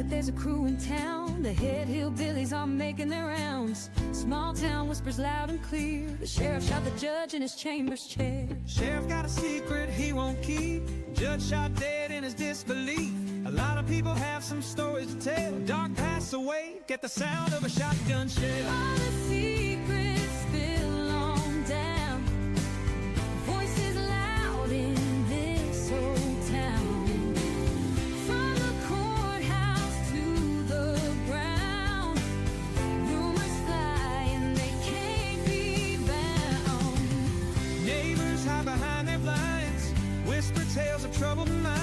that there's a crew in town. The head hillbillies are making their rounds. Small town whispers loud and clear. The sheriff shot the judge in his chambers chair. Sheriff got a secret he won't keep. Judge shot dead in his disbelief. A lot of people have some stories to tell. Dark pass away, get the sound of a shotgun shell. All the secrets spill on down. Voices loud in this old town. From the courthouse to the ground, rumors fly and they can't be bound. Neighbors hide behind their blinds, whisper tales of troubled minds.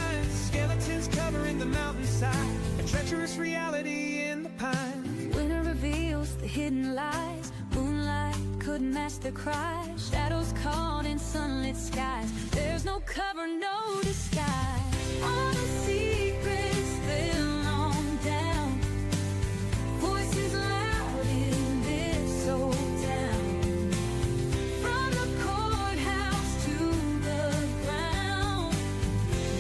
Skeletons covering the mountainside, a treacherous reality in the pines. Winter reveals the hidden lies. Moonlight couldn't mask their cries. Shadows caught in sunlit skies. There's no cover, no disguise. All the secrets spill on down. Voices loud in this old town. From the courthouse to the ground,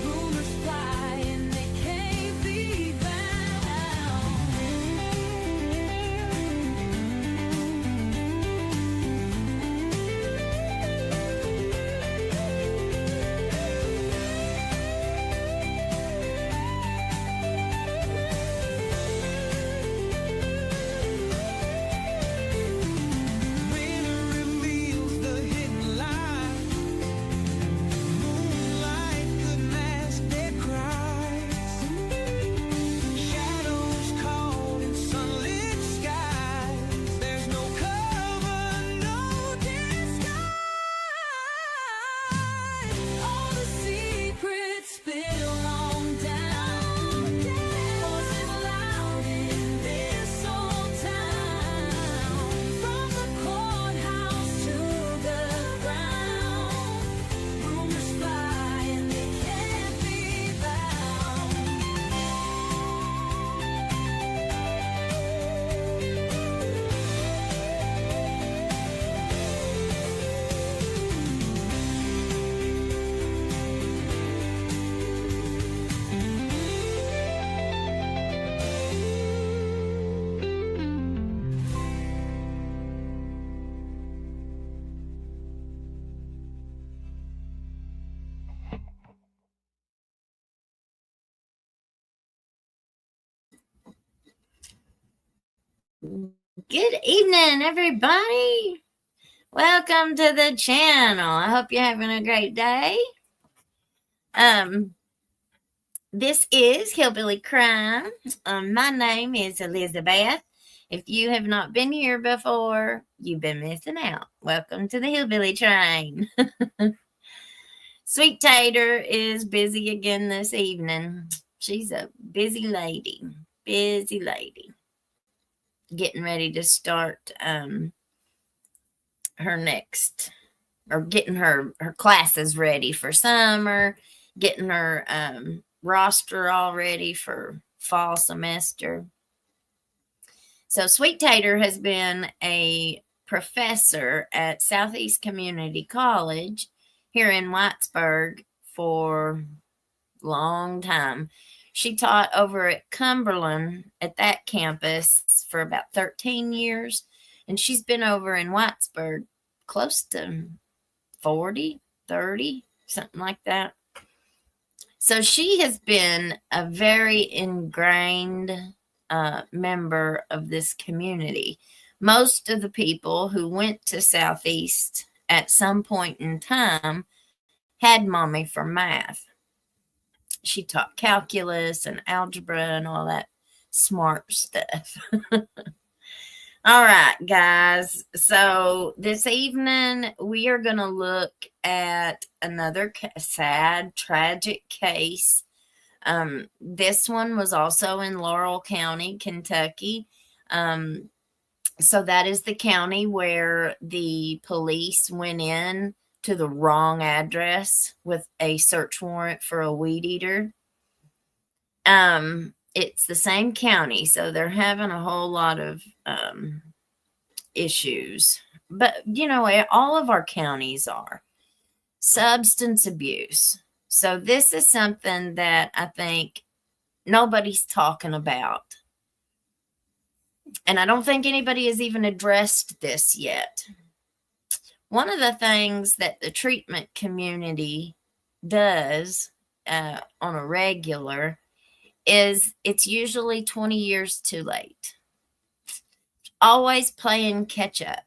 rumors fly and they can't be bound. Winter reveals the hidden lies. Moonlight could mask their cries. Shadows caught in sunlit skies. There's no cover, no disguise. All the secrets spill on down. Voices loud in this old town. From the courthouse to the ground, rumors fly and they can't be bound. Good evening, everybody. Welcome to the channel. I hope you're having a great day. This is Hillbilly Crime. My name is Elizabeth. If you have not been here before, you've been missing out. Welcome to the Hillbilly Train. Sweet Tater is busy again this evening. She's a busy lady. Getting ready to start her next, or getting her classes ready for summer, getting her roster all ready for fall semester. So Sweet Tater has been a professor at Southeast Community College here in Whitesburg for a long time. She taught over at Cumberland at that campus for about 13 years. And she's been over in Whitesburg close to 40, 30, something like that. So she has been a very ingrained member of this community. Most of the people who went to Southeast at some point in time had mommy for math. She taught calculus and algebra and all that smart stuff. All right, guys. So this evening we are going to look at another sad, tragic case. This one was also in Laurel County, Kentucky. So that is the county where the police went in to the wrong address with a search warrant for a weed eater. It's the same county, so they're having a whole lot of issues. But, you know, all of our counties are. Substance abuse. So this is something that I think nobody's talking about. And I don't think anybody has even addressed this yet. One of the things that the treatment community does on a regular is it's usually 20 years too late. Always playing catch up.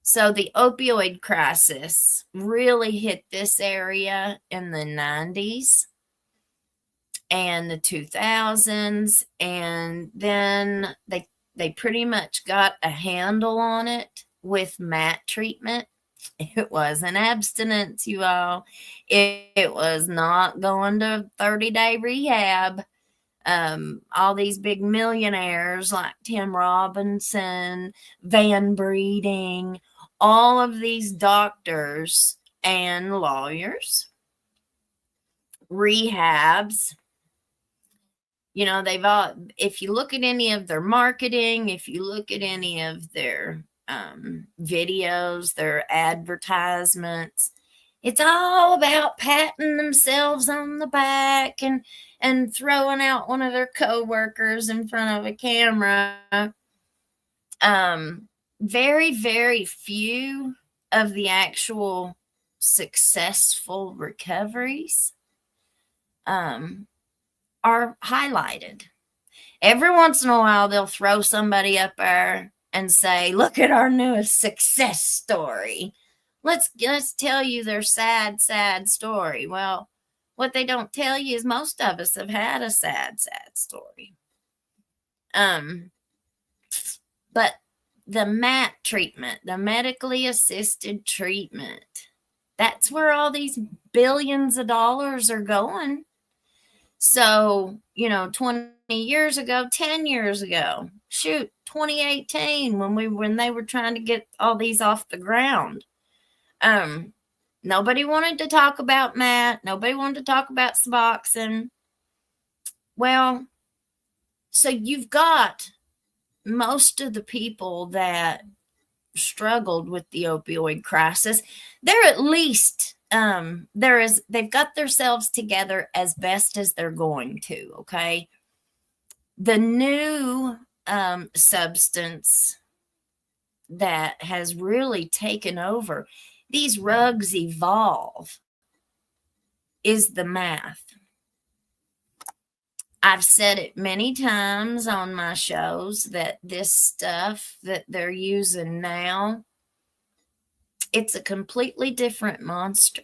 So the opioid crisis really hit this area in the 90s and the 2000s, and then they pretty much got a handle on it with MAT treatment. It wasn't abstinence, you all. It was not going to 30-day rehab. All these big millionaires like Tim Robinson, Van Breeding, all of these doctors and lawyers, rehabs, you know, they've all, if you look at any of their marketing, if you look at any of their videos, their advertisements, it's all about patting themselves on the back and throwing out one of their coworkers in front of a camera. Very, very few of the actual successful recoveries are highlighted. Every once in a while, they'll throw somebody up there and say, look at our newest success story. Let's tell you their sad, sad story. Well, what they don't tell you is most of us have had a sad, sad story. But the MAT treatment, the medically assisted treatment, that's where all these billions of dollars are going. So, 20 years ago, 10 years ago, 2018, when they were trying to get all these off the ground, nobody wanted to talk about MAT. Nobody wanted to talk about Suboxone. Well, so you've got most of the people that struggled with the opioid crisis. They're at least they've got themselves together as best as they're going to. Okay, the new substance that has really taken over, these rugs evolve, is the math. I've said it many times on my shows that this stuff that they're using now, it's a completely different monster.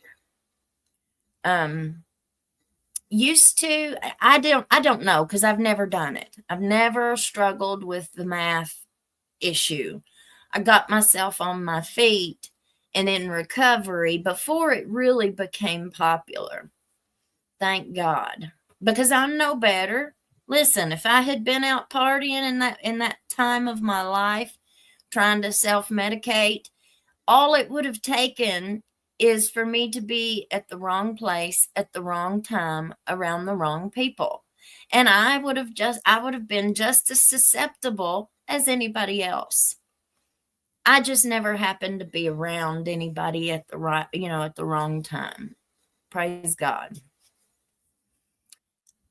Used to, I don't know, because I've never done it. I've never struggled with the math issue. I got myself on my feet and in recovery before it really became popular. Thank God. Because I'm no better. Listen, if I had been out partying in that time of my life, trying to self-medicate, all it would have taken is for me to be at the wrong place at the wrong time around the wrong people. And I would have been just as susceptible as anybody else. I just never happened to be around anybody at the wrong time. Praise God.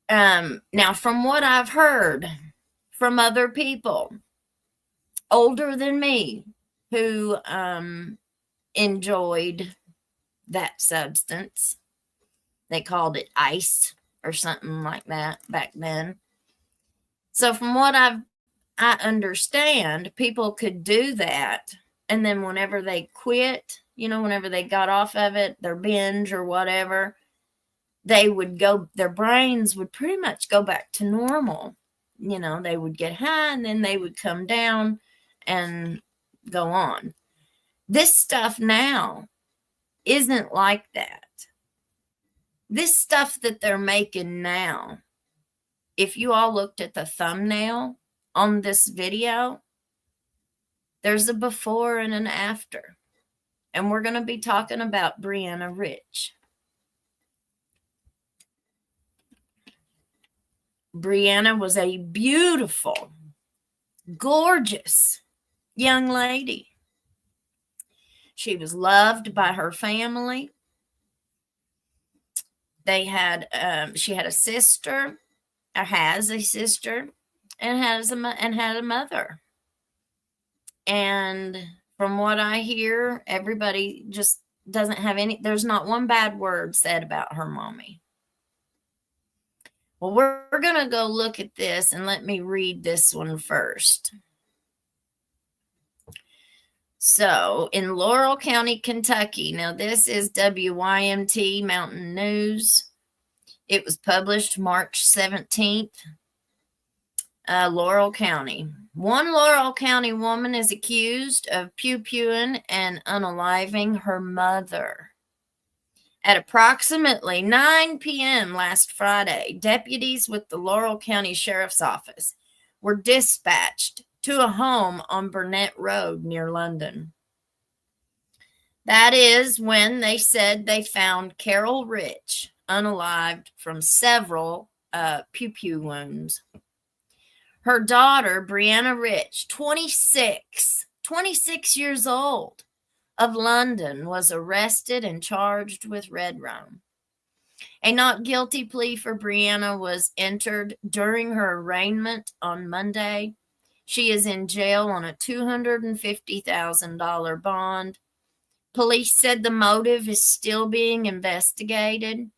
Now, from what I've heard from other people older than me who enjoyed that substance, they called it ice or something like that back then. So from what I understand, people could do that, and then whenever they quit, whenever they got off of it, their binge or whatever, their brains would pretty much go back to normal. They would get high and then they would come down and go on. This stuff now isn't like that. This stuff that they're making now, if you all looked at the thumbnail on this video, there's a before and an after. And we're going to be talking about Brianna Rich. Brianna was a beautiful, gorgeous young lady. She was loved by her family. She had a sister has a sister and had a mother. And from what I hear, everybody just doesn't have there's not one bad word said about her mommy. Well, we're going to go look at this, and let me read this one first. So, in Laurel County, Kentucky, now this is WYMT Mountain News. It was published March 17th. Laurel County. One Laurel County woman is accused of pew-pewing and unaliving her mother. At approximately 9 p.m. last Friday, deputies with the Laurel County Sheriff's Office were dispatched to a home on Burnett Road near London. That is when they said they found Carol Rich unalived from several pew-pew wounds. Her daughter, Brianna Rich, 26 years old, of London, was arrested and charged with red rum. A not guilty plea for Brianna was entered during her arraignment on Monday. She is in jail on a $250,000 bond. Police said the motive is still being investigated.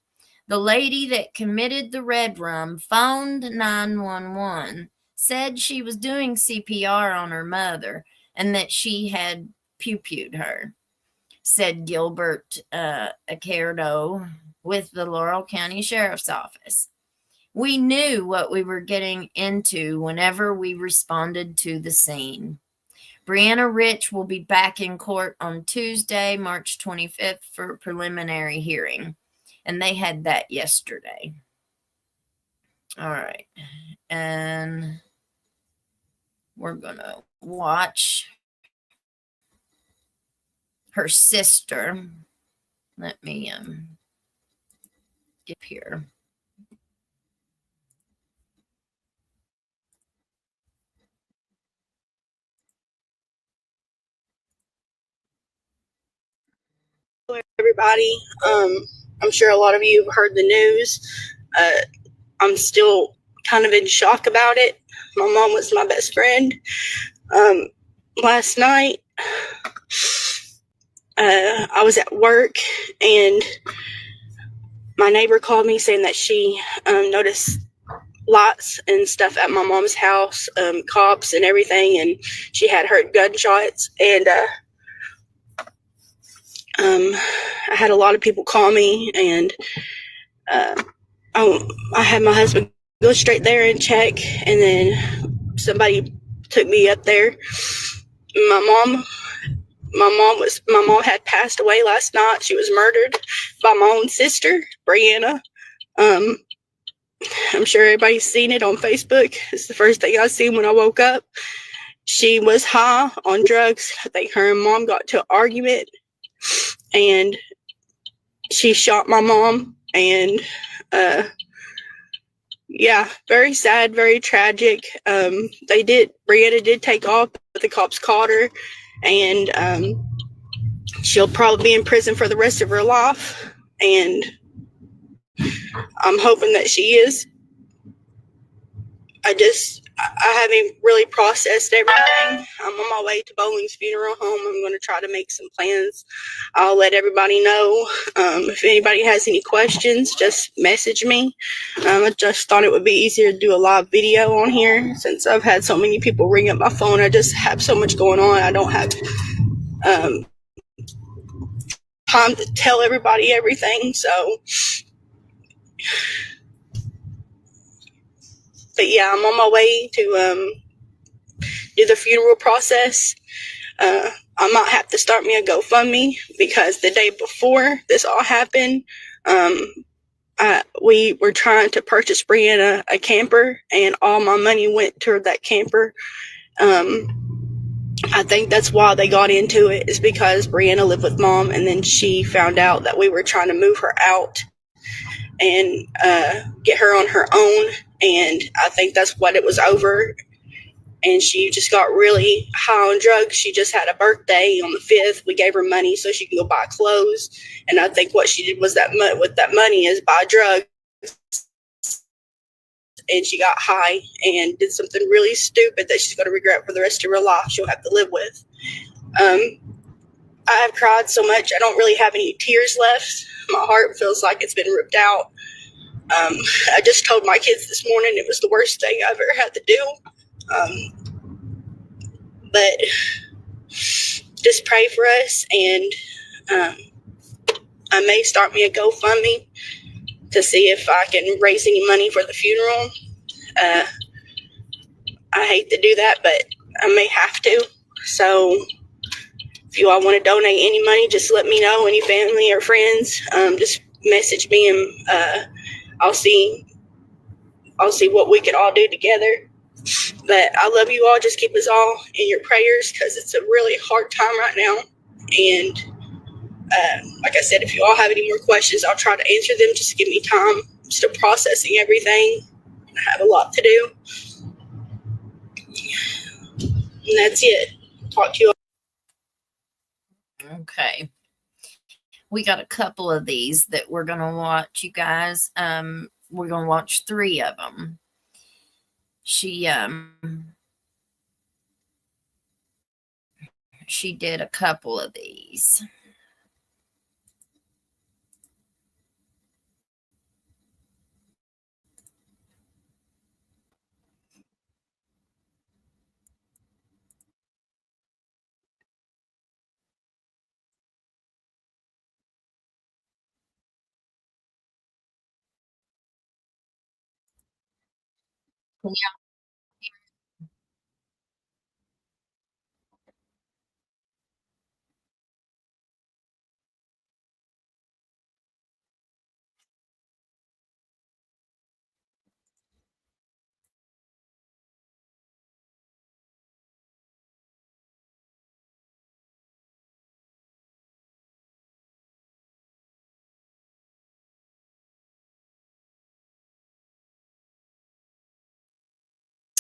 The lady that committed the red rum phoned 911, said she was doing CPR on her mother and that she had pew-pewed her, said Gilbert Accardo with the Laurel County Sheriff's Office. We knew what we were getting into whenever we responded to the scene. Brianna Rich will be back in court on Tuesday, March 25th for a preliminary hearing, and they had that yesterday. All right, and we're going to watch her sister. Let me get here. Hello, everybody. I'm sure a lot of you have heard the news. I'm still kind of in shock about it. My mom was my best friend. Last night, I was at work, and my neighbor called me saying that she noticed lights and stuff at my mom's house, cops and everything, and she had heard gunshots. And I had a lot of people call me, and I had my husband go straight there and check, and then somebody took me up there. My mom had passed away last night. She was murdered by my own sister, Brianna. I'm sure everybody's seen it on Facebook. It's the first thing I seen when I woke up. She was high on drugs. I think her and mom got to an argument, and she shot my mom. And yeah, very sad, very tragic. Brianna did take off, but the cops caught her, and she'll probably be in prison for the rest of her life. And I'm hoping that she is. I haven't really processed everything. I'm on my way to Bowling's funeral home. I'm going to try to make some plans. I'll let everybody know. If anybody has any questions, just message me. I just thought it would be easier to do a live video on here since I've had so many people ring up my phone. I just have so much going on. I don't have time to tell everybody everything. So, but yeah, I'm on my way to do the funeral process. I might have to start me a GoFundMe because the day before this all happened, we were trying to purchase Brianna a camper, and all my money went toward that camper. I think that's why they got into it, is because Brianna lived with mom, and then she found out that we were trying to move her out and get her on her own. And I think that's what it was over. And she just got really high on drugs. She just had a birthday on the 5th. We gave her money so she can go buy clothes. And I think what she did was with that money is buy drugs and she got high and did something really stupid that she's going to regret for the rest of her life. She'll have to live with. I have cried so much. I don't really have any tears left. My heart feels like it's been ripped out. I just told my kids this morning it was the worst thing I've ever had to do. But just pray for us, and I may start me a GoFundMe to see if I can raise any money for the funeral. I hate to do that, but I may have to. So if you all want to donate any money, just let me know. Any family or friends, just message me, and I'll see what we can all do together. But I love you all. Just keep us all in your prayers, because it's a really hard time right now. And like I said, if you all have any more questions, I'll try to answer them. Just give me time. I'm still processing everything. I have a lot to do. And that's it. Talk to you all. Okay. We got a couple of these that we're going to watch, you guys. We're going to watch 3 of them. She did a couple of these.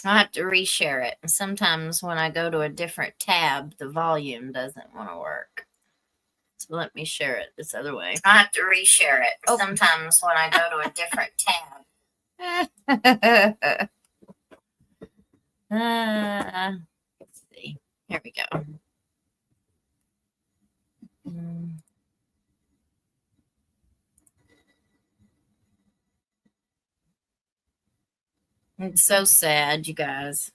I have to reshare it. Sometimes when I go to a different tab, the volume doesn't want to work. So let me share it this other way. I have to reshare it. Sometimes when I go to a different tab. Let's see. Here we go. It's so sad, you guys.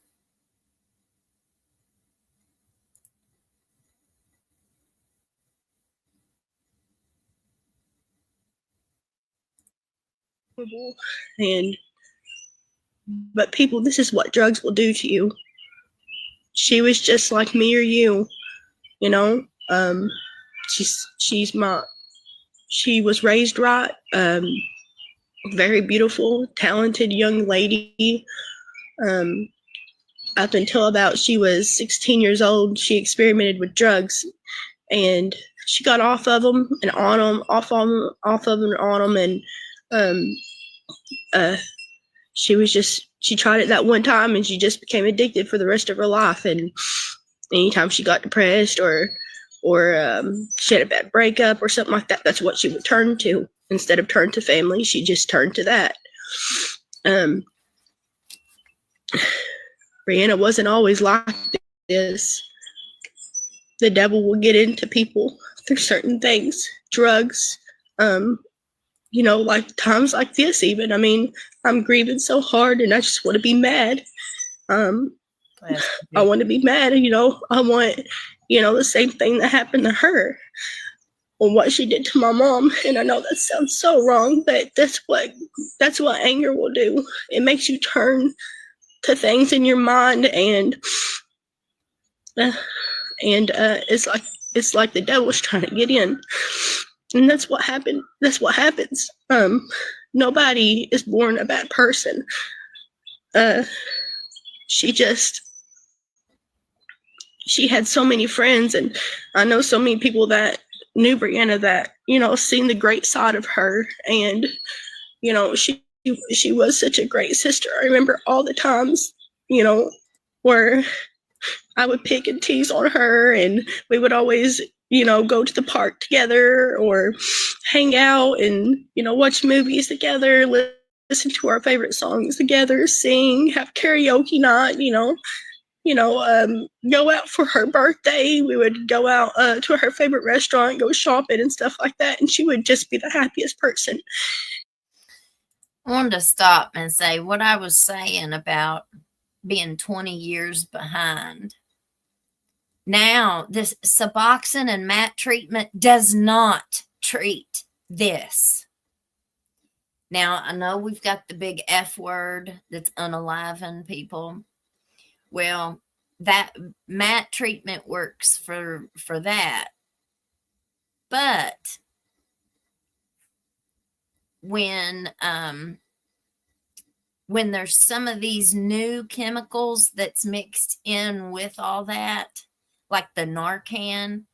But people, this is what drugs will do to you. She was just like me or you, you know. She was raised right. Very beautiful, talented young lady. Up until about she was 16 years old, she experimented with drugs, and she got off of them and on them, off of them and on them, and she tried it that one time, and she just became addicted for the rest of her life. And anytime she got depressed or she had a bad breakup or something like that, that's what she would turn to. Instead of turn to family, she just turned to that. Brianna wasn't always like this. The devil will get into people through certain things, drugs, like times like this even. I mean, I'm grieving so hard, and I just want to be mad. I want to be mad, I want, the same thing that happened to her. On what she did to my mom. And I know that sounds so wrong, but that's what anger will do. It makes you turn to things in your mind, and it's like the devil's trying to get in. And that's what happened. That's what happens. Nobody is born a bad person. She had so many friends, and I know so many people that knew Brianna that, seen the great side of her. And, she was such a great sister. I remember all the times, where I would pick and tease on her, and we would always, go to the park together or hang out and, watch movies together, listen listen to our favorite songs together, sing, have karaoke night, go out for her birthday. We would go out to her favorite restaurant, go shopping and stuff like that. And she would just be the happiest person. I wanted to stop and say what I was saying about being 20 years behind. Now, this Suboxone and MAT treatment does not treat this. Now, I know we've got the big F word that's unaliving people. Well, that MAT treatment works for that. But when there's some of these new chemicals that's mixed in with all that, like the Narcan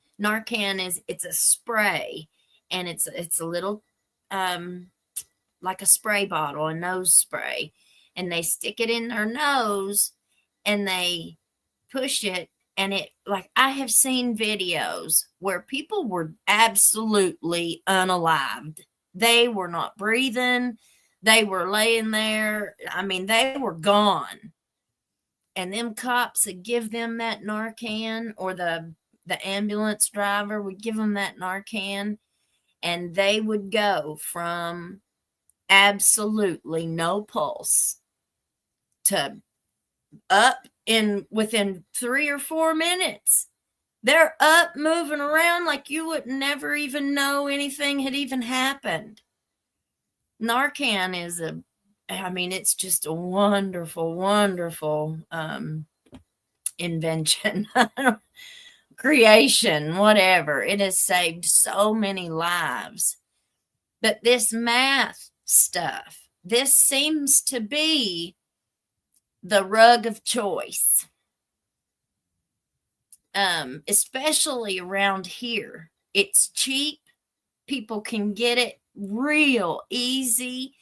it's a spray, and it's a little like a spray bottle, a nose spray, and they stick it in their nose and they push it, and it, like, I have seen videos where people were absolutely unalived. They were not breathing. They were laying there. I mean, they were gone. And them cops would give them that Narcan, or the ambulance driver would give them that Narcan, and they would go from absolutely no pulse to up in within 3 or 4 minutes. They're up, moving around like you would never even know anything had even happened. Narcan is it's just a wonderful, wonderful invention, creation, whatever. It has saved so many lives. But this math stuff, this seems to be the rug of choice, especially around here. It's cheap. People can get it real easy.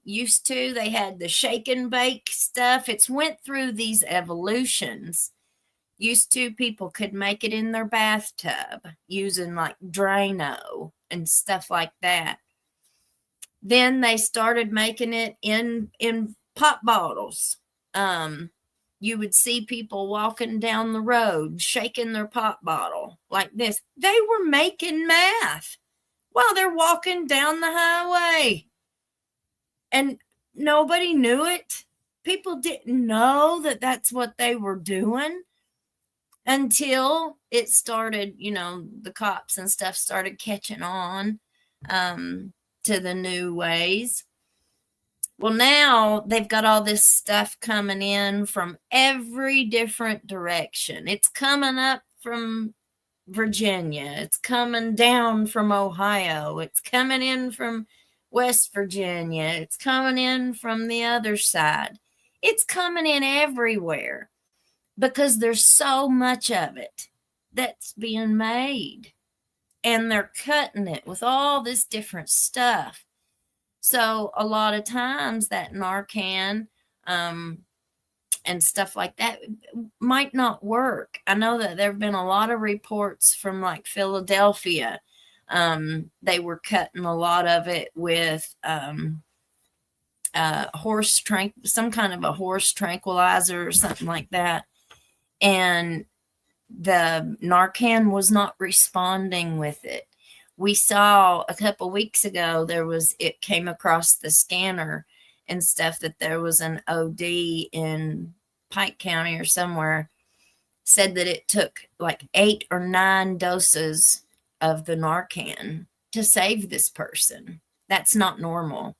Used to, they had the shake and bake stuff. It's went through these evolutions. Used to, people could make it in their bathtub using like Drano and stuff like that. Then they started making it in pop bottles. You would see people walking down the road shaking their pop bottle like this. They were making meth while they're walking down the highway, and nobody knew it. People didn't know that that's what they were doing until it started, the cops and stuff started catching on to the new ways. Well, now they've got all this stuff coming in from every different direction. It's coming up from Virginia. It's coming down from Ohio. It's coming in from West Virginia. It's coming in from the other side. It's coming in everywhere because there's so much of it that's being made, and they're cutting it with all this different stuff. So a lot of times that Narcan and stuff like that might not work. I know that there have been a lot of reports from like Philadelphia. They were cutting a lot of it with some kind of a horse tranquilizer or something like that. And the Narcan was not responding with it. We saw a couple weeks ago, it came across the scanner and stuff that there was an OD in Pike County or somewhere, said that it took like 8 or 9 doses of the Narcan to save this person. That's not normal.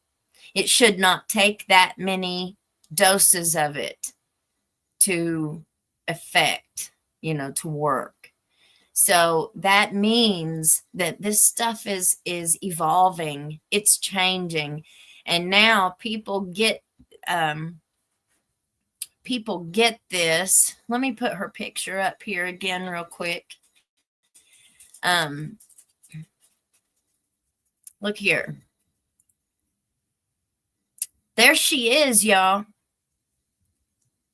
It should not take that many doses of it to affect, to work. So that means that this stuff is evolving. It's changing. And now people get this. Let me put her picture up here again real quick. Look here. There she is, y'all.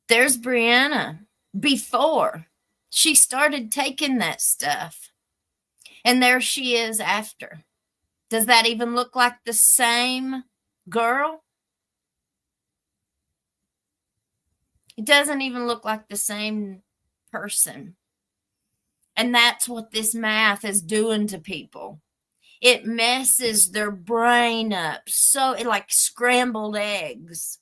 There's Brianna before she started taking that stuff. And there she is after. Does that even look like the same girl? It doesn't even look like the same person. And that's what this math is doing to people. It messes their brain up. So it like scrambled eggs.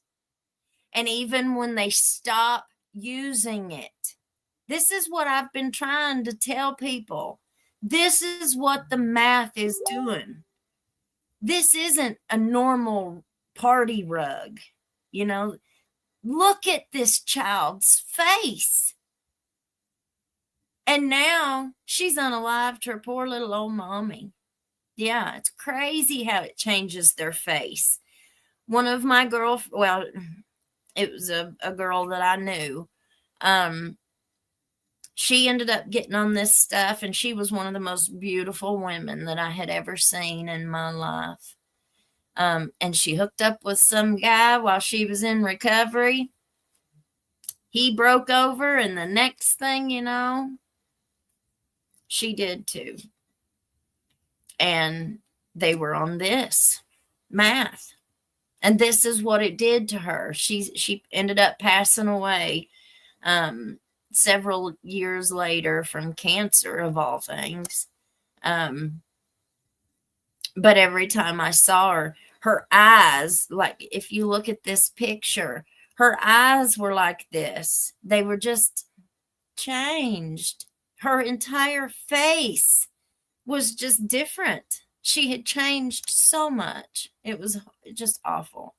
And even when they stop using it, this is what I've been trying to tell people. This is what the math is doing. This isn't a normal party rug. You know, look at this child's face. And now she's unalived her poor little old mommy. Yeah, it's crazy how it changes their face. One of my well, it was a girl that I knew. She ended up getting on this stuff, and she was one of the most beautiful women that I had ever seen in my life. And she hooked up with some guy while she was in recovery. He broke over, and the next thing you know, she did too. And they were on this math. And this is what it did to her. She ended up passing away several years later from cancer, of all things. But every time I saw her eyes, like if you look at this picture, her eyes were like this. They were just changed. Her entire face was just different. She had changed so much. It was just awful.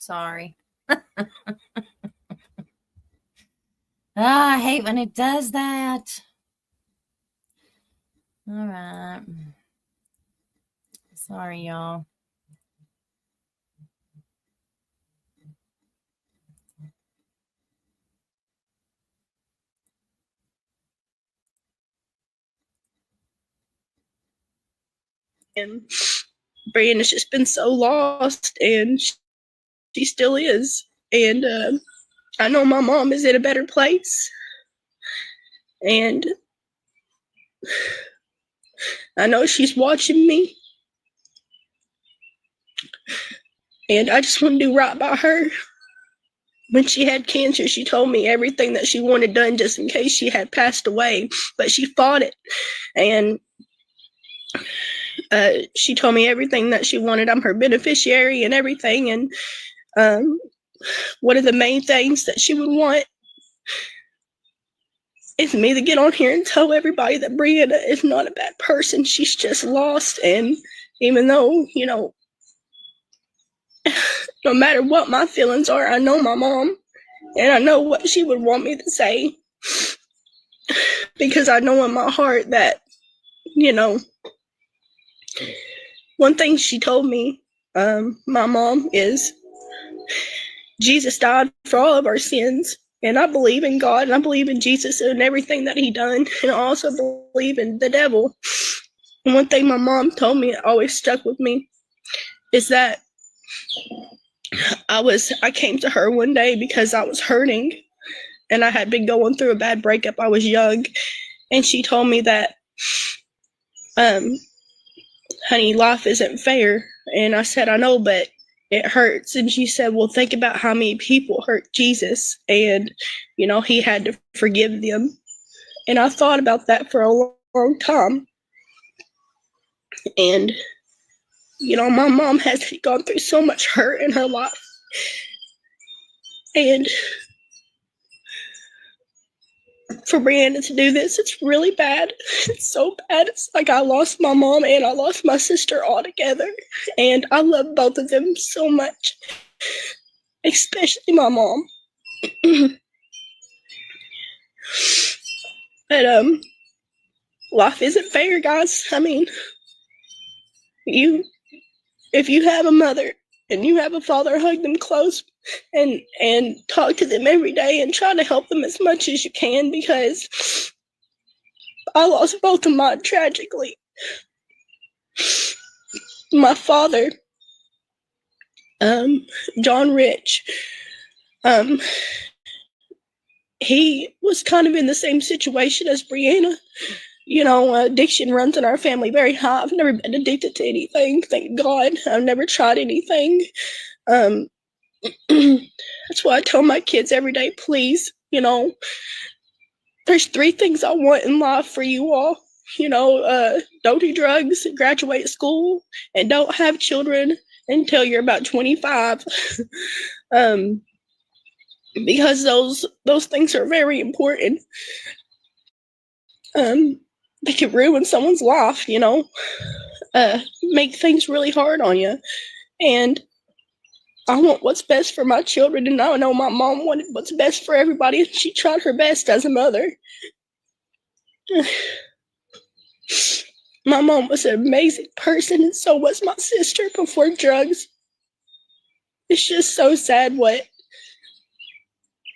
Sorry. I hate when it does that. All right. Sorry, y'all. And Brianna's just been so lost, and she still is. And I know my mom is in a better place. And I know she's watching me. And I just want to do right by her. When she had cancer, she told me everything that she wanted done just in case she had passed away. But she fought it. And she told me everything that she wanted. I'm her beneficiary and everything. And one of the main things that she would want is me to get on here and tell everybody that Brianna is not a bad person. She's just lost. And even though, you know, no matter what my feelings are, I know my mom. And I know what she would want me to say. Because I know in my heart that, you know, one thing she told me, my mom, is Jesus died for all of our sins. And I believe in God, and I believe in Jesus and everything that he done. And I also believe in the devil. And one thing my mom told me that always stuck with me is that I came to her one day because I was hurting. And I had been going through a bad breakup. I was young. And she told me that honey, life isn't fair. And I said, I know, but it hurts. And she said, well, think about how many people hurt Jesus, and, you know, he had to forgive them. And I thought about that for a long time. And, you know, my mom has gone through so much hurt in her life. And for Brianna to do this, it's really bad. It's so bad. It's like I lost my mom and I lost my sister all together. And I love both of them so much, especially my mom. But life isn't fair, guys. I mean, if you have a mother and you have a father, hug them close and talk to them every day and try to help them as much as you can, because I lost both of mine tragically. My father, John Rich, he was kind of in the same situation as Brianna. You know, addiction runs in our family very high. I've never been addicted to anything, thank God. I've never tried anything. That's why I tell my kids every day, please, you know, there's 3 things I want in life for you all. You know, don't do drugs, graduate school, and don't have children until you're about 25. Because those things are very important. They can ruin someone's life, you know, make things really hard on you. And I want what's best for my children, and I know my mom wanted what's best for everybody. She tried her best as a mother. My mom was an amazing person, and so was my sister before drugs. It's just so sad what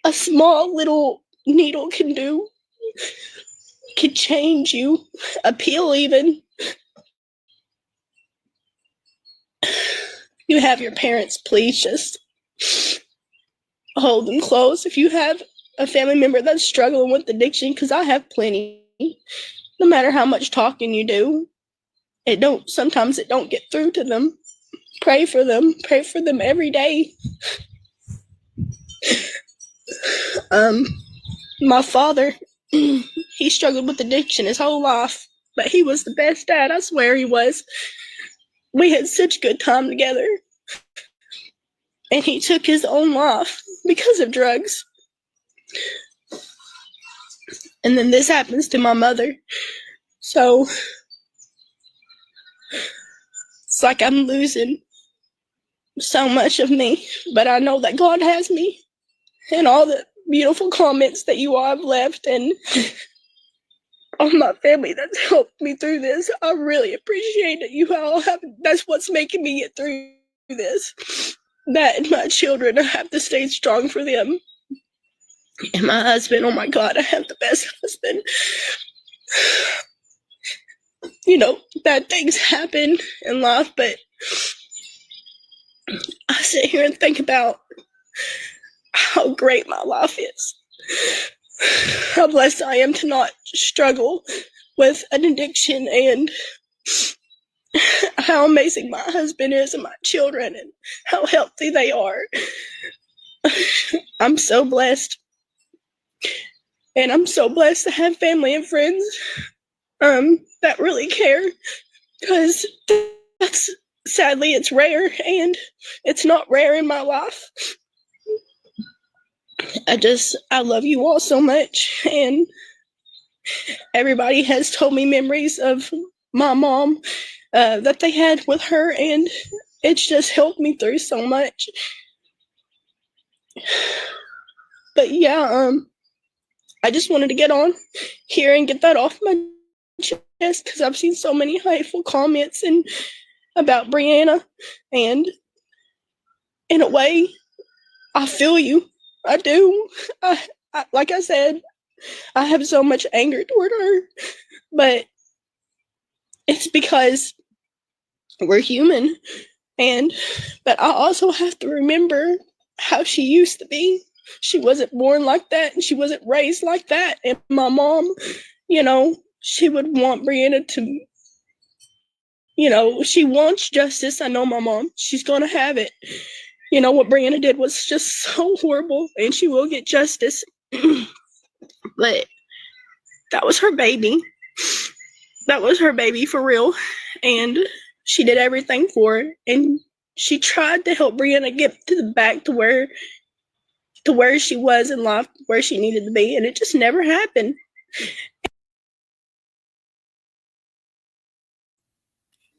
a small little needle can do. Can change you, a pill even. You have your parents, please just hold them close. If you have a family member that's struggling with addiction, because I have plenty, no matter how much talking you do, sometimes it don't get through to them. Pray for them every day. My father, he struggled with addiction his whole life, but he was the best dad, I swear he was. We had such a good time together. And he took his own life because of drugs. And then this happens to my mother. So it's like I'm losing so much of me, but I know that God has me, and all the beautiful comments that you all have left, and all my family that's helped me through this. I really appreciate it. You all have, that's what's making me get through this. That and my children, I have to stay strong for them. And my husband, oh my God, I have the best husband. You know, bad things happen in life, but I sit here and think about how great my life is. How blessed I am to not struggle with an addiction, and how amazing my husband is and my children and how healthy they are. I'm so blessed. And I'm so blessed to have family and friends that really care, because sadly it's rare, and it's not rare in my life. I love you all so much, and everybody has told me memories of my mom that they had with her, and it's just helped me through so much. But yeah, I just wanted to get on here and get that off my chest, because I've seen so many hateful comments and about Brianna, and in a way, I feel you. I do. I like I said, I have so much anger toward her, but it's because we're human. But I also have to remember how she used to be. She wasn't born like that, and she wasn't raised like that. And my mom, you know, she would want Brianna to she wants justice. I know my mom. She's going to have it. What Brianna did was just so horrible, and she will get justice. But that was her baby. That was her baby for real. And she did everything for it. And she tried to help Brianna get back to where she was in life, where she needed to be. And it just never happened.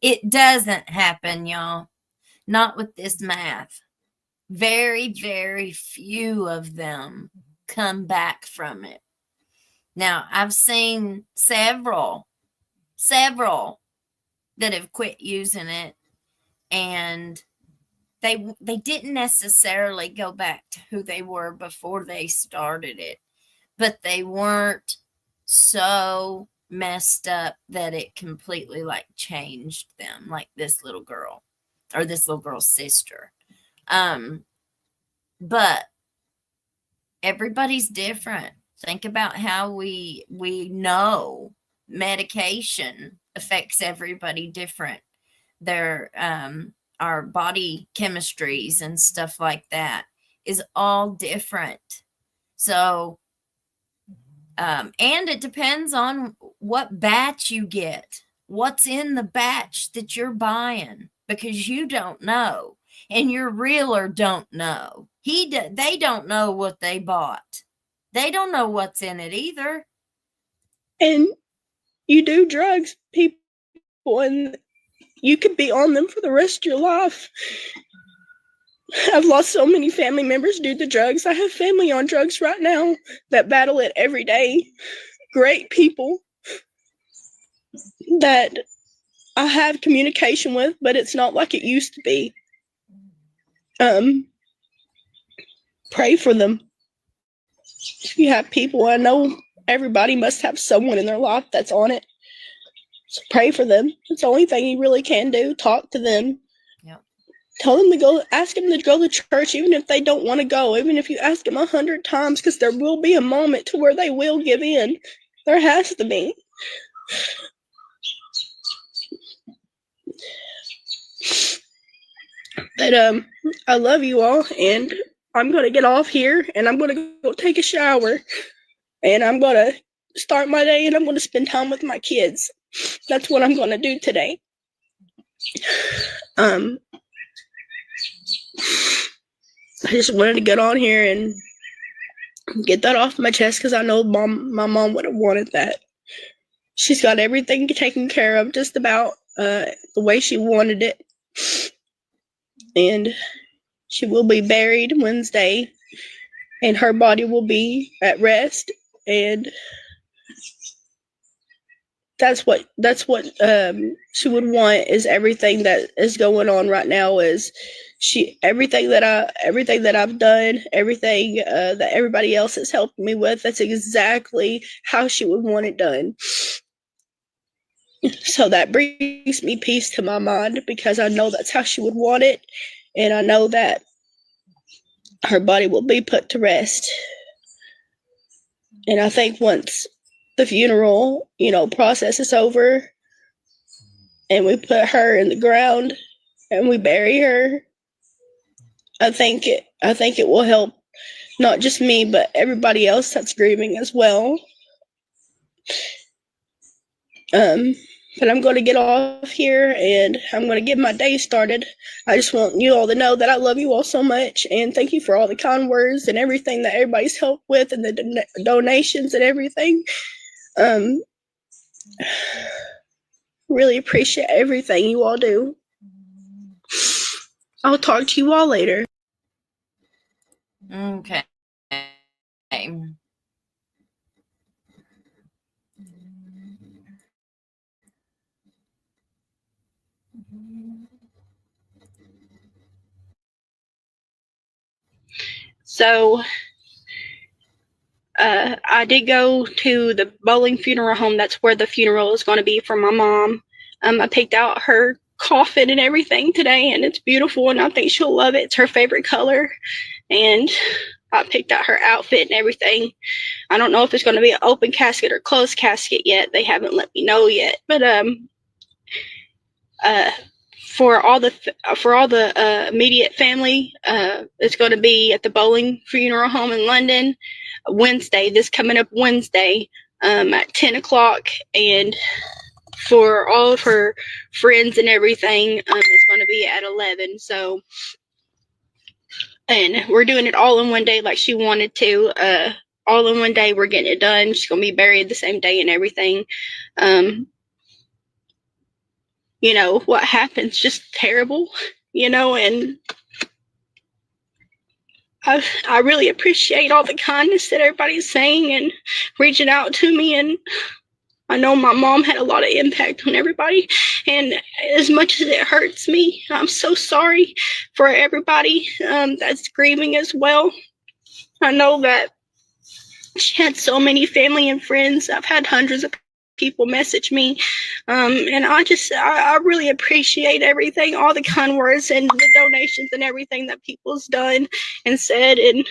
It doesn't happen, y'all. Not with this math. Very, very few of them come back from it. Now, I've seen several that have quit using it, and they didn't necessarily go back to who they were before they started it, but they weren't so messed up that it completely like changed them, like this little girl or this little girl's sister. But everybody's different. Think about how we know medication affects everybody different. Their our body chemistries and stuff like that is all different. So and it depends on what batch you get, what's in the batch that you're buying, because you don't know, and your realtor don't know. They don't know what they bought. They don't know what's in it either. And you do drugs, people, and you could be on them for the rest of your life. I've lost so many family members due to drugs. I have family on drugs right now that battle it every day. Great people that I have communication with, but it's not like it used to be. Pray for them. If you have people, I know everybody must have someone in their life that's on it. So pray for them. It's the only thing you really can do. Talk to them. Yep. Tell them to go, ask them to go to church, even if they don't want to go, even if you ask them 100 times, because there will be a moment to where they will give in. There has to be. But I love you all, and I'm going to get off here, and I'm going to go take a shower, and I'm going to start my day, and I'm going to spend time with my kids. That's what I'm going to do today. I just wanted to get on here and get that off my chest, because I know my mom would have wanted that. She's got everything taken care of, just about the way she wanted it. And she will be buried Wednesday, and her body will be at rest. And that's what she would want, is everything that is going on right now, is everything that I've done, everything that everybody else has helped me with. That's exactly how she would want it done. So that brings me peace to my mind, because I know that's how she would want it, and I know that her body will be put to rest. And I think once the funeral, process is over, and we put her in the ground and we bury her, I think it will help not just me, but everybody else that's grieving as well. But I'm going to get off here, and I'm going to get my day started. I just want you all to know that I love you all so much, and thank you for all the kind words and everything that everybody's helped with, and the donations and everything. Really appreciate everything you all do. I'll talk to you all later. Okay. So I did go to the Bowling Funeral Home. That's where the funeral is going to be for my mom. I picked out her coffin and everything today, and it's beautiful, and I think she'll love it. It's her favorite color, and I picked out her outfit and everything. I don't know if it's going to be an open casket or closed casket yet. They haven't let me know yet, but for all the immediate family, it's going to be at the Bowling Funeral Home in London Wednesday, this coming up Wednesday, at 10 o'clock. And for all of her friends and everything, it's going to be at 11. So, and we're doing it all in one day like she wanted to. All in one day, we're getting it done. She's going to be buried the same day and everything. You know, what happens, just terrible, you know, and I really appreciate all the kindness that everybody's saying and reaching out to me. And I know my mom had a lot of impact on everybody. And as much as it hurts me, I'm so sorry for everybody that's grieving as well. I know that she had so many family and friends. I've had hundreds of people message me, and I really appreciate everything, all the kind words and the donations and everything that people's done and said. And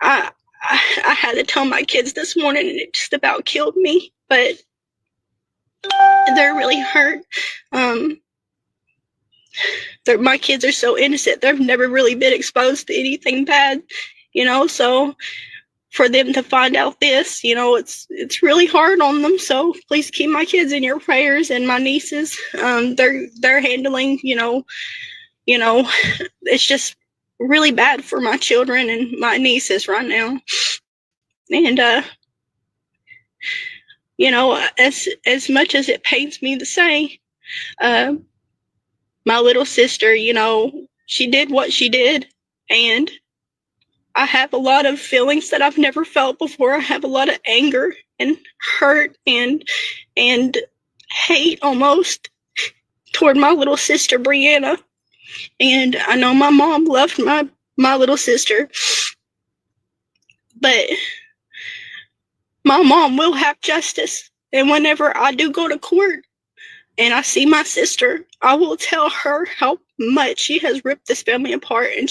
I had to tell my kids this morning, and it just about killed me, but they're really hurt. My kids are so innocent. They've never really been exposed to anything bad, you know, so for them to find out this, you know, it's really hard on them. So please keep my kids in your prayers, and my nieces. They're handling, you know, it's just really bad for my children and my nieces right now. And you know, as much as it pains me to say, my little sister, you know, she did what she did, and I have a lot of feelings that I've never felt before. I have a lot of anger and hurt and hate almost toward my little sister, Brianna. And I know my mom loved my little sister, but my mom will have justice. And whenever I do go to court and I see my sister, I will tell her how much she has ripped this family apart, and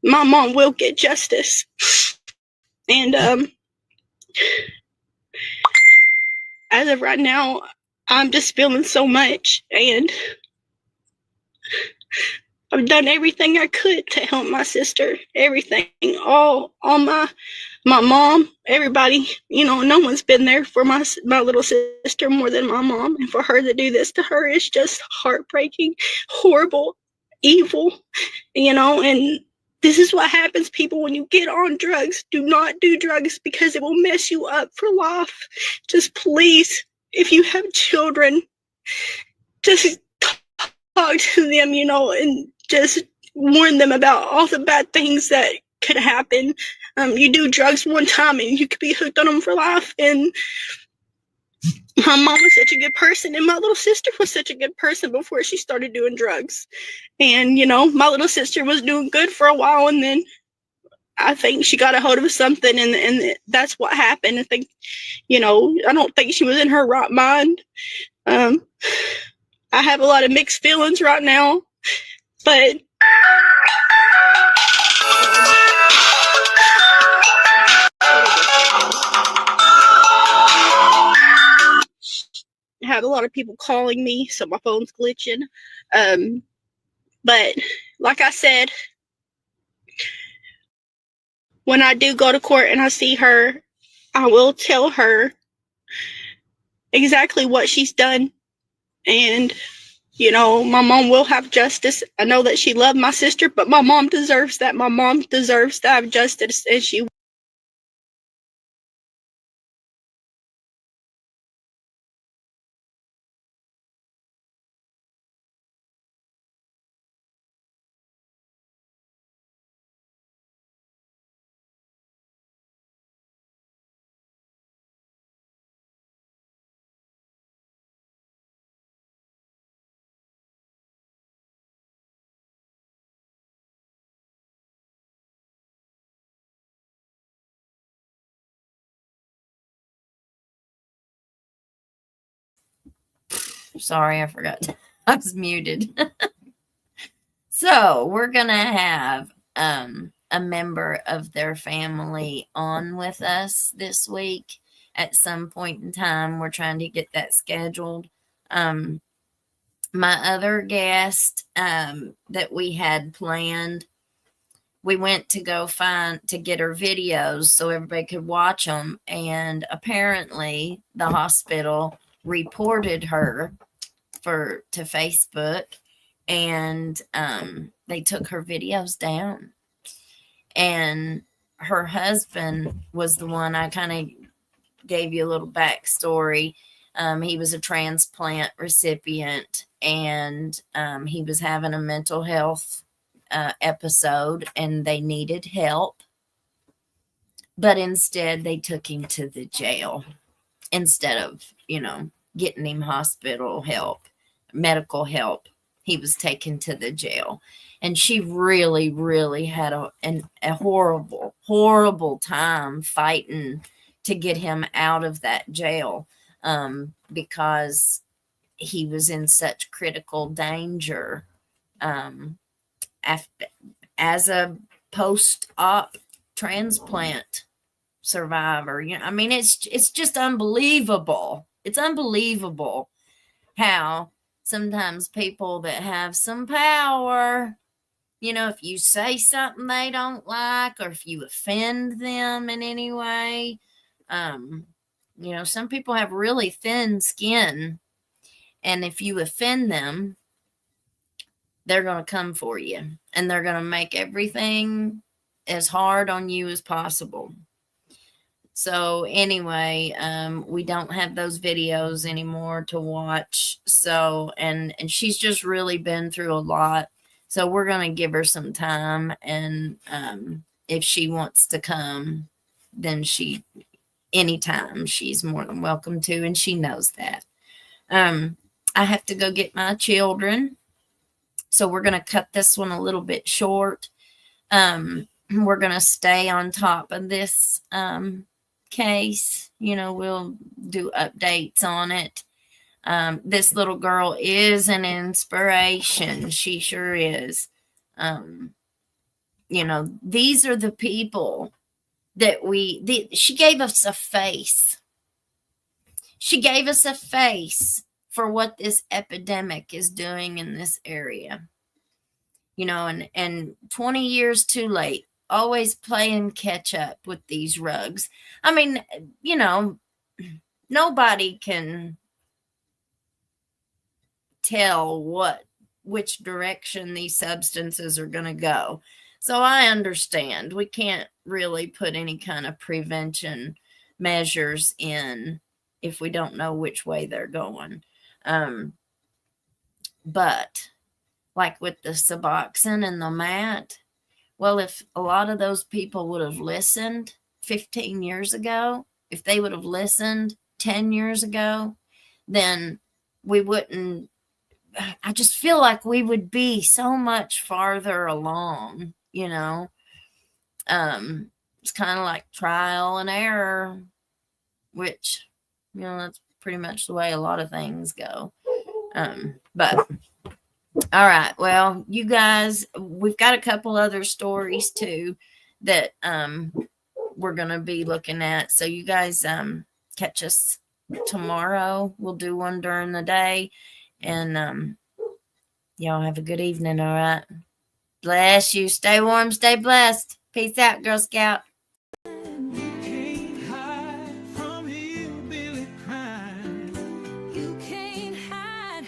my mom will get justice. And as of right now, I'm just feeling so much, and I've done everything I could to help my sister. Everything, all my mom, everybody. You know, no one's been there for my little sister more than my mom. And for her to do this to her is just heartbreaking, horrible, evil. You know, and this is what happens, people, when you get on drugs. Do not do drugs, because it will mess you up for life. Just please, if you have children, just talk to them, you know, and just warn them about all the bad things that could happen. You do drugs one time and you could be hooked on them for life. And my mom was such a good person, and my little sister was such a good person before she started doing drugs. And, you know, my little sister was doing good for a while, and then I think she got a hold of something, and that's what happened. I think, you know, I don't think she was in her right mind. I have a lot of mixed feelings right now, but I have a lot of people calling me, so my phone's glitching. But like I said, when I do go to court and I see her, I will tell her exactly what she's done. And, you know, my mom will have justice. I know that she loved my sister, but my mom deserves that. My mom deserves to have justice, and she Sorry, I forgot. I was muted. So we're gonna have a member of their family on with us this week at some point in time. We're trying to get that scheduled. My other guest that we had planned, we went to go to get her videos so everybody could watch them. And apparently the hospital reported her to Facebook, and they took her videos down. And her husband was the one, I kind of gave you a little backstory. He was a transplant recipient, and he was having a mental health episode, and they needed help. But instead, they took him to the jail instead of, getting him hospital help, medical help. He was taken to the jail. And she really, really had a horrible, horrible time fighting to get him out of that jail. Because he was in such critical danger as a post-op transplant survivor. It's just unbelievable. It's unbelievable how sometimes people that have some power, if you say something they don't like, or if you offend them in any way, some people have really thin skin, and if you offend them, they're going to come for you, and they're going to make everything as hard on you as possible. So anyway, we don't have those videos anymore to watch. So, and she's just really been through a lot. So we're going to give her some time, and if she wants to come, then anytime she's more than welcome to, and she knows that. I have to go get my children, so we're going to cut this one a little bit short. We're going to stay on top of this case. We'll do updates on it. This little girl is an inspiration. She sure is. These are the people that she gave us a face. She gave us a face for what this epidemic is doing in this area. And 20 years too late, always playing catch up with these rugs. Nobody can tell which direction these substances are going to go. So I understand we can't really put any kind of prevention measures in if we don't know which way they're going. But like with the Suboxone and the MAT, well, if a lot of those people would have listened 15 years ago, if they would have listened 10 years ago, then we wouldn't, I just feel like we would be so much farther along, It's kind of like trial and error, which, that's pretty much the way a lot of things go. But all right, well, you guys, we've got a couple other stories too that we're going to be looking at. So you guys catch us tomorrow. We'll do one during the day. And y'all have a good evening, all right? Bless you. Stay warm, stay blessed. Peace out, Girl Scout. You can't hide from hillbilly crime. You can't hide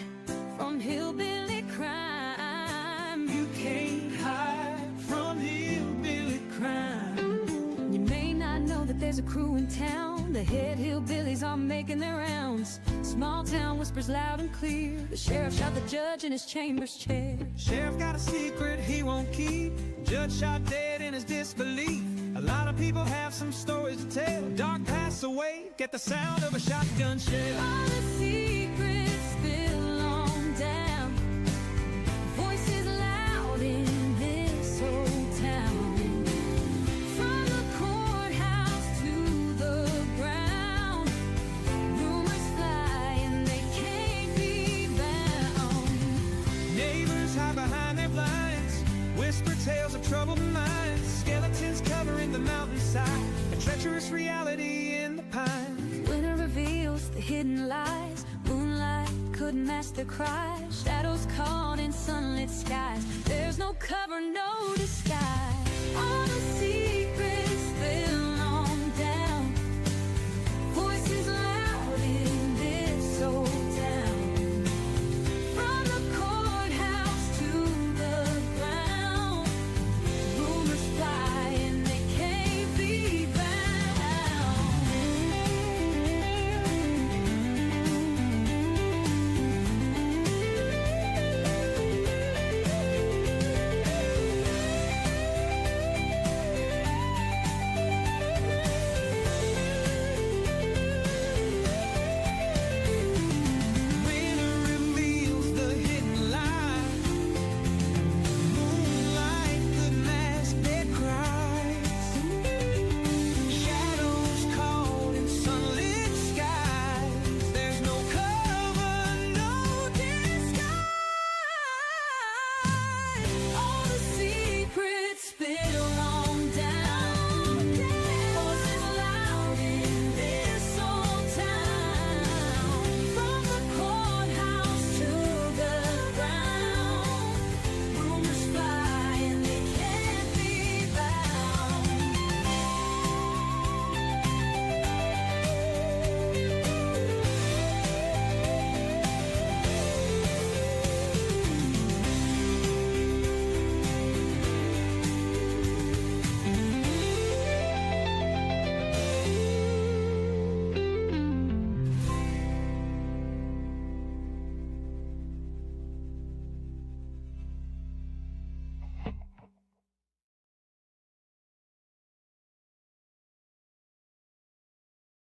from hillbilly crime. You can't hide from hillbilly crime. You may not know that there's a crew in town. The head hillbillies are making their rounds. Small town whispers loud and clear. The sheriff shot the judge in his chambers chair. Sheriff got a secret he won't keep. Judge shot dead in his disbelief. A lot of people have some stories to tell. Dark pass away, get the sound of a shotgun shell. All the secrets spill on down. Voices loud in this old town. From the courthouse to the ground. Rumors fly and they can't be bound. Neighbors hide behind their blinds. Whisper tales of troubled minds. Skeletons covering the mountainside. A treacherous reality in the pines. Winter reveals the hidden lies. Moonlight couldn't couldn't mask the cries. Shadows caught in sunlit skies. There's no cover, no disguise. On a sea